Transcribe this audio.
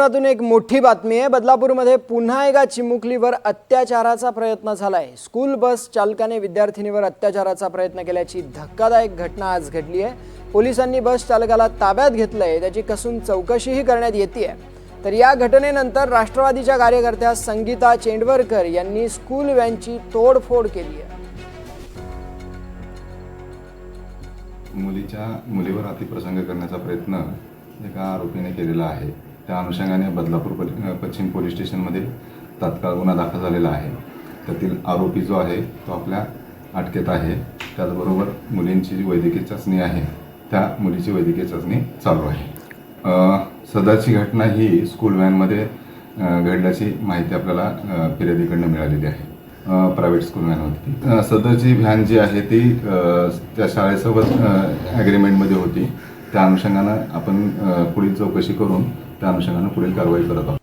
त्यातून एक मोठी बातमी आहे। बदलापूरमध्ये पुन्हा एका चिमुकलीवर अत्याचाराचा प्रयत्न झालाय। स्कूल बस चालकाने विद्यार्थिनीवर अत्याचाराचा प्रयत्न केल्याची धक्कादायक घटना आज घडली आहे। पोलिसांनी बस चालकाला ताब्यात घेतलंय, त्याची कसून चौकशीही करण्यात येतेय। तर या घटनेनंतर राष्ट्रवादीच्या कार्यकर्त्या संगीता चेंडवरकर यांनी स्कूल व्हॅनची तोडफोड केली आहे। मुलीवर अतिप्रसंग करण्याचा प्रयत्न एका आरोपीने केलेला आहे। त्या अनुषंगाने बदलापूर पश्चिम पोलीस स्टेशनमध्ये तात्काळ गुन्हा दाखल झालेला आहे। त्यातील आरोपी जो आहे तो आपल्या अटकेत आहे। त्याचबरोबर मुलींची जी वैद्यकीय चाचणी आहे त्या मुलीची वैद्यकीय चाचणी चालू आहे। सदरची घटना ही स्कूल व्हॅनमध्ये घडल्याची माहिती आपल्याला फिर्यादीकडून मिळालेली आहे। प्रायव्हेट स्कूल व्हॅन होती। सदरची व्हॅन जी आहे ती त्या शाळेसोबत ॲग्रीमेंटमध्ये होती। त्या अनुषंगानं आपण पुढील चौकशी करून त्या अनुषंगानं पुढील कारवाई करत आहोत।